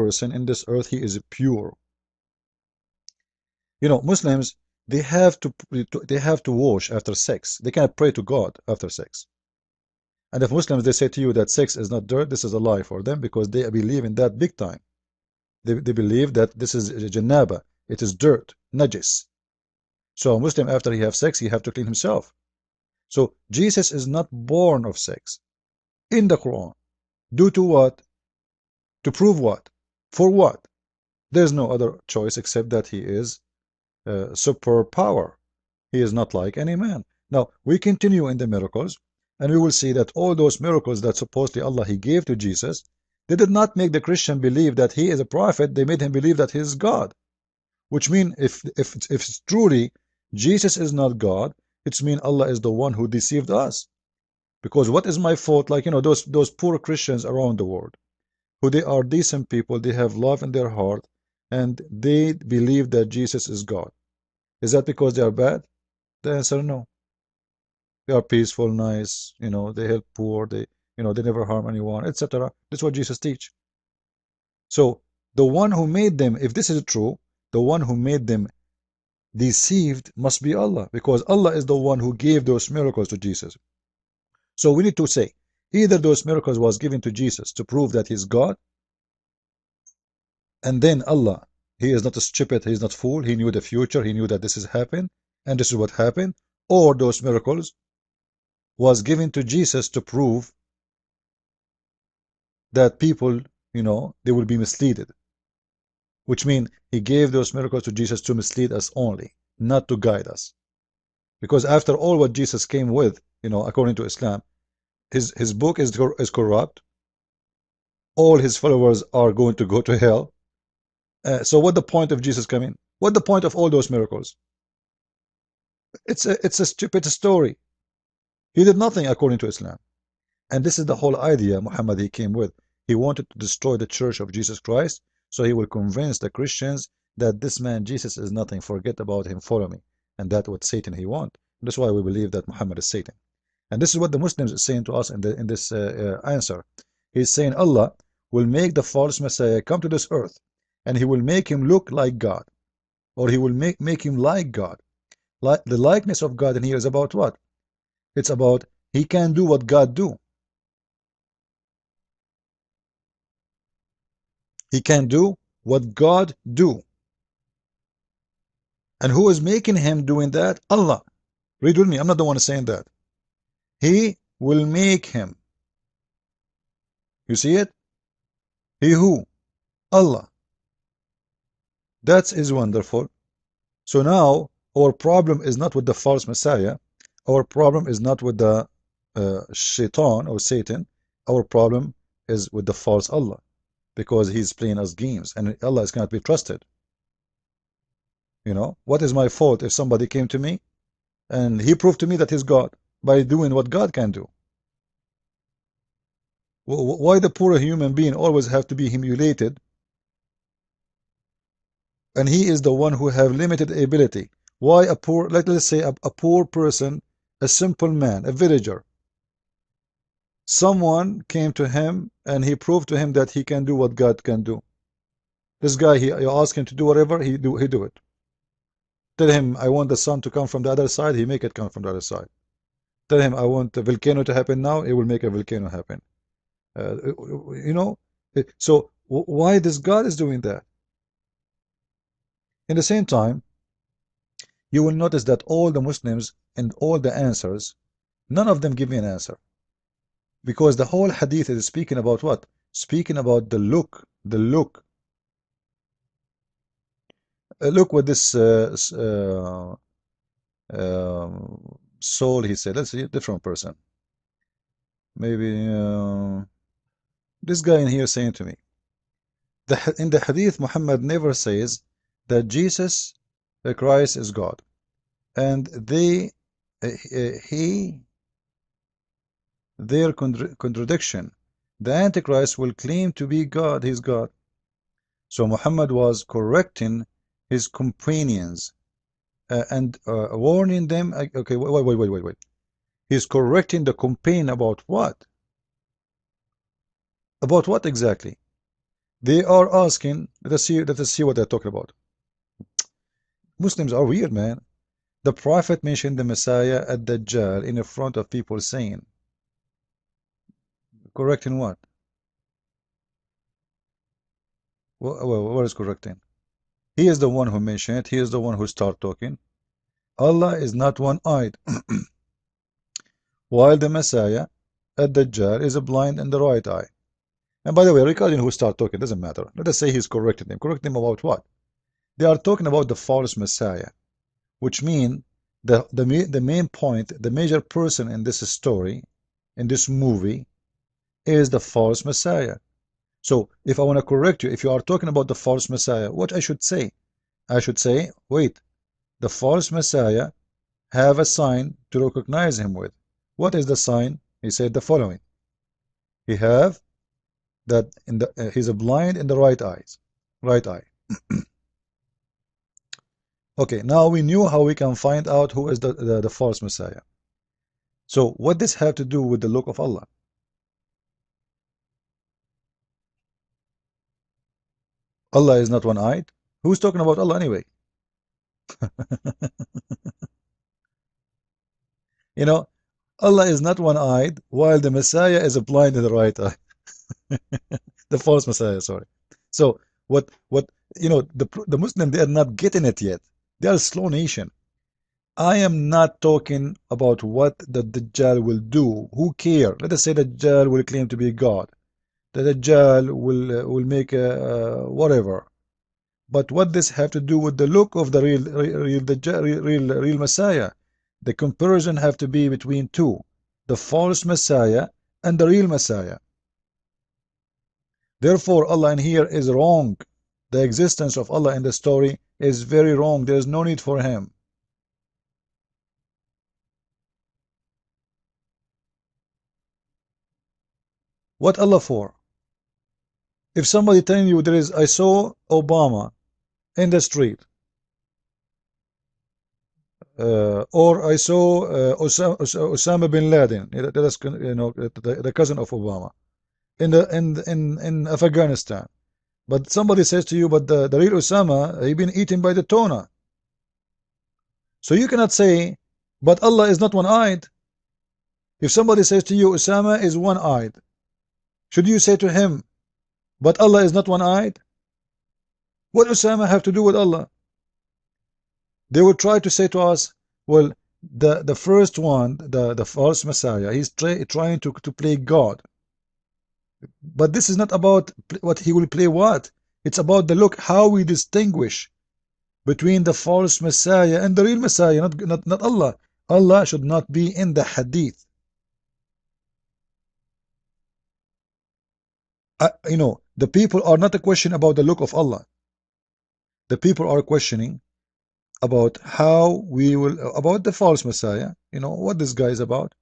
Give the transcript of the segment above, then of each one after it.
person in this earth, he is pure. You know, Muslims, they have to wash after sex. They cannot pray to God after sex. And if Muslims, they say to you that sex is not dirt, this is a lie for them, because they believe in that big time. They believe that this is janaba, it is dirt, najis. So a Muslim, after he have sex, he have to clean himself. So Jesus is not born of sex in the Quran. Due to what? To prove what? For what? There's no other choice except that he is superpower. He is not like any man. Now we continue in the miracles, and we will see that all those miracles that supposedly Allah he gave to Jesus, they did not make the Christian believe that he is a prophet. They made him believe that he is God. Which means if truly Jesus is not God, it's mean Allah is the one who deceived us. Because what is my fault? Like, you know, those poor Christians around the world, who they are decent people, they have love in their heart, and they believe that Jesus is God. Is that because they are bad? The answer, no. They are peaceful, nice, you know, they help poor, they never harm anyone, etc. That's what Jesus teach. So the one who made them, if this is true, the one who made them deceived must be Allah, because Allah is the one who gave those miracles to Jesus. So we need to say, either those miracles was given to Jesus to prove that he's God, and then Allah, he is not a stupid, he is not fool, he knew the future, he knew that this is happen, and this is what happened, or those miracles was given to Jesus to prove that people, you know, they will be misled. Which means he gave those miracles to Jesus to mislead us only, not to guide us. Because after all what Jesus came with, you know, according to Islam, his book is corrupt. All his followers are going to go to hell. So what the point of Jesus coming? What the point of all those miracles? It's a stupid story. He did nothing according to Islam. And this is the whole idea Muhammad he came with. He wanted to destroy the church of Jesus Christ, so he will convince the Christians that this man Jesus is nothing, forget about him, follow me. And that's what Satan he want. That's why we believe that Muhammad is Satan. And this is what the Muslims is saying to us in this answer. He's saying Allah will make the false Messiah come to this earth, and he will make him look like God, or he will make him like God. Like the likeness of God in here is about what? It's about he can do what God do. He can do what God do. And who is making him doing that? Allah. Read with me. I'm not the one saying that. He will make him. You see it? He who? Allah. That is wonderful. So now our problem is not with the false Messiah. Our problem is not with the shaitan or Satan. Our problem is with the false Allah, because he's playing us games, and Allah is cannot be trusted. You know, what is my fault if somebody came to me and he proved to me that he's God by doing what God can do? Why the poor human being always have to be humiliated, and he is the one who have limited ability? Why a poor, let's say a poor person, a simple man, a villager, someone came to him and he proved to him that he can do what God can do. This guy, you ask him to do whatever, he do it. Tell him I want the sun to come from the other side, he make it come from the other side. Tell him I want the volcano to happen now, he will make a volcano happen. You know, so why this God is doing that? In the same time, you will notice that all the Muslims and all the answers, none of them give me an answer. Because the whole hadith is speaking about what? Speaking about the look. The look. Look what this soul, he said. Let's see, a different person. Maybe this guy in here saying to me, in the hadith, Muhammad never says that Jesus Christ is God. And their contradiction. The Antichrist will claim to be God, he's God. So Muhammad was correcting his companions and warning them. Okay, wait. He's correcting the companion about what? About what exactly? They are asking, let us see what they're talking about. Muslims are weird, man. The Prophet mentioned the Messiah at Dajjal in front of people saying, correcting what? What is correcting? He is the one who mentioned it. He is the one who started talking. Allah is not one-eyed, while the Messiah at Dajjal is blind in the right eye. And by the way, regarding who started talking, doesn't matter. Let us say he's correcting them. Correcting them about what? They are talking about the false Messiah, which means the main point, the major person in this story, in this movie, is the false Messiah. So if I want to correct you, if you are talking about the false Messiah, what I should say? I should say, wait, the false Messiah have a sign to recognize him with. What is the sign? He said the following. He have that he's blind in the right eye. Okay, now we knew how we can find out who is the false Messiah. So what does have to do with the look of Allah? Allah is not one-eyed. Who's talking about Allah anyway? You know, Allah is not one-eyed, while the Messiah is blind in the right eye. The false Messiah, sorry. So what the Muslim, they are not getting it yet. They are a slow nation. I am not talking about what the Dajjal will do. Who care? Let us say the Dajjal will claim to be God. The Dajjal will make whatever. But what does have to do with the look of the real Messiah? The comparison have to be between two, the false Messiah and the real Messiah. Therefore, Allah in here is wrong. The existence of Allah in the story is very wrong. There is no need for him. What Allah for? If somebody telling you I saw Obama in the street, or I saw Osama bin Laden, that is, the cousin of Obama, in Afghanistan. But somebody says to you, but the real Osama, he been eaten by the tuna. So you cannot say, but Allah is not one-eyed. If somebody says to you, Osama is one-eyed, should you say to him, but Allah is not one-eyed? What Osama have to do with Allah? They will try to say to us, well, the first one, the false Messiah, he's trying to play God. But this is not about what he will play what. It's about the look, how we distinguish between the false Messiah and the real Messiah, not Allah. Allah should not be in the hadith. The people are not a question about the look of Allah. The people are questioning about how we will, about the false Messiah, what this guy is about.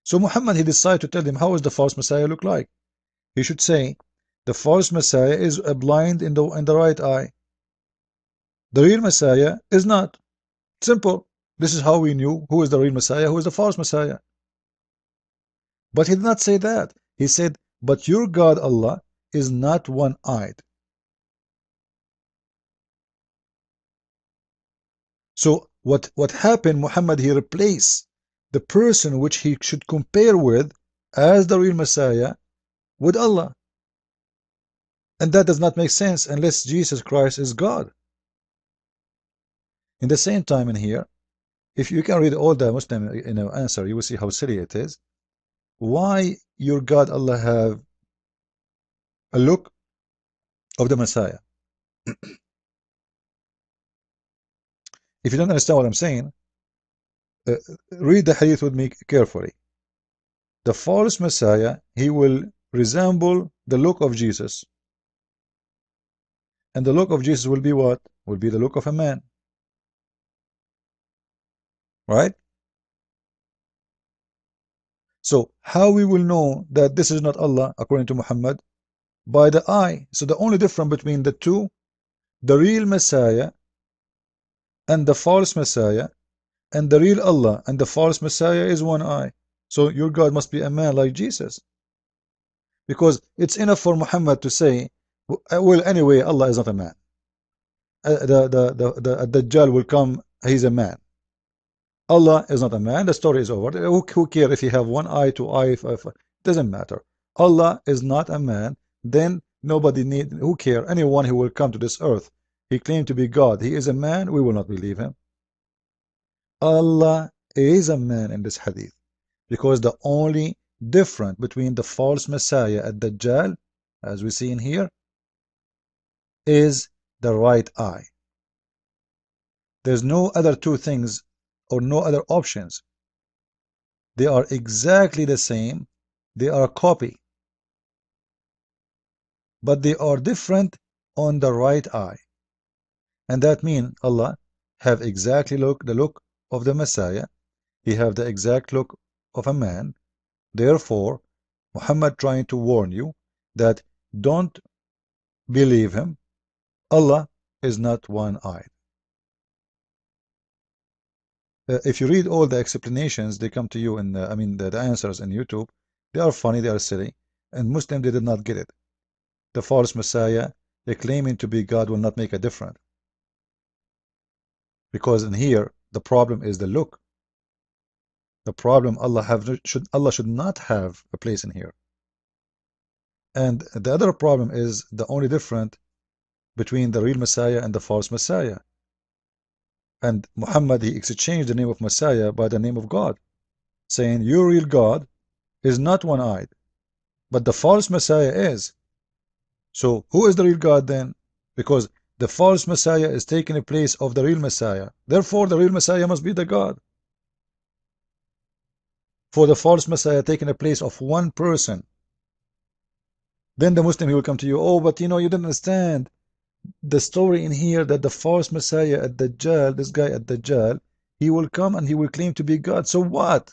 So Muhammad, he decided to tell them how does the false Messiah look like. He should say the false Messiah is blind in the right eye. The real Messiah is not. Simple. This is how we knew who is the real Messiah, who is the false Messiah. But he did not say that. He said, but your God Allah is not one-eyed. So what happened, Muhammad, he replaced the person which he should compare with as the real Messiah with Allah. And that does not make sense unless Jesus Christ is God. In the same time in here, if you can read all the Muslim answer, you will see how silly it is. Why your God Allah have a look of the Messiah? If you don't understand what I'm saying, read the hadith with me carefully. The false Messiah, he will resemble the look of Jesus. And the look of Jesus will be what? Will be the look of a man. Right? So how we will know that this is not Allah according to Muhammad? By the eye. So the only difference between the two, the real Messiah and the false Messiah, and the real Allah and the false Messiah is one eye. So your God must be a man like Jesus. Because it's enough for Muhammad to say Well, anyway, Allah is not a man. The Dajjal will come, he's a man. Allah is not a man. The story is over. Who cares if you have one eye, two eye? Doesn't matter. Allah is not a man. Then nobody need. Who care? Anyone who will come to this earth, he claimed to be God. He is a man. We will not believe him. Allah is a man in this hadith, because the only difference between the false Messiah and Dajjal, as we see in here, is the right eye. There's no other two things or no other options. They are exactly the same. They are a copy, but they are different on the right eye. And that means Allah have exactly the look of the Messiah. He have the exact look of a man. Therefore, Muhammad trying to warn you that don't believe him. Allah is not one-eyed. If you read all the explanations, they come to you in the answers in YouTube. They are funny, they are silly, and Muslims, they did not get it. The false Messiah, they claiming to be God, will not make a difference, because in here the problem is the look. The problem, Allah should not have a place in here. And the other problem is the only difference between the real Messiah and the false Messiah. And Muhammad, he exchanged the name of Messiah by the name of God, saying your real God is not one-eyed, but the false Messiah is. So who is the real God then? Because the false Messiah is taking the place of the real Messiah. Therefore, the real Messiah must be the God. For the false Messiah taking the place of one person. Then the Muslim, he will come to you, oh, but you didn't understand the story in here, that the false Messiah at Dajjal, this guy at Dajjal, he will come and he will claim to be God. So what?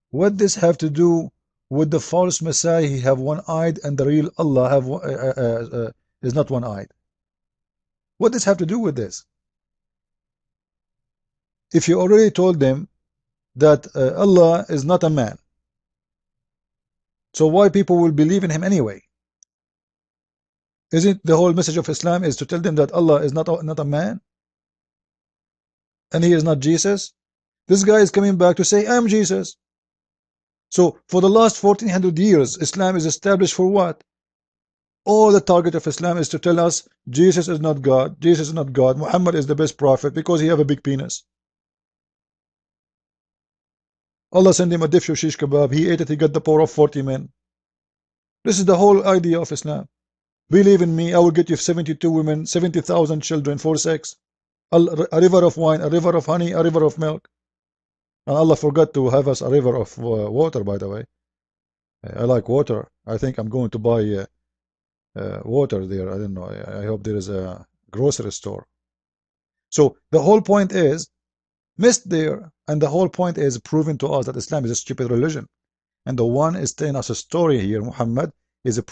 What does this have to do with the false Messiah? He have one-eyed and the real Allah is not one-eyed. What does this have to do with this? If you already told them that Allah is not a man, so why people will believe in him anyway? Isn't the whole message of Islam is to tell them that Allah is not a man? And he is not Jesus? This guy is coming back to say, I'm Jesus. So for the last 1400 years, Islam is established for what? All the target of Islam is to tell us Jesus is not God, Jesus is not God, Muhammad is the best prophet because he have a big penis. Allah sent him a dish of shish kebab, he ate it, he got the power of 40 men. This is the whole idea of Islam. Believe in me, I will get you 72 women, 70,000 children for sex, a river of wine, a river of honey, a river of milk. And Allah forgot to have us a river of water, by the way. I like water. I think I'm going to buy water there. I don't know. I hope there is a grocery store. So the whole point is missed there, and the whole point is proving to us that Islam is a stupid religion. And the one is telling us a story here, Muhammad, is a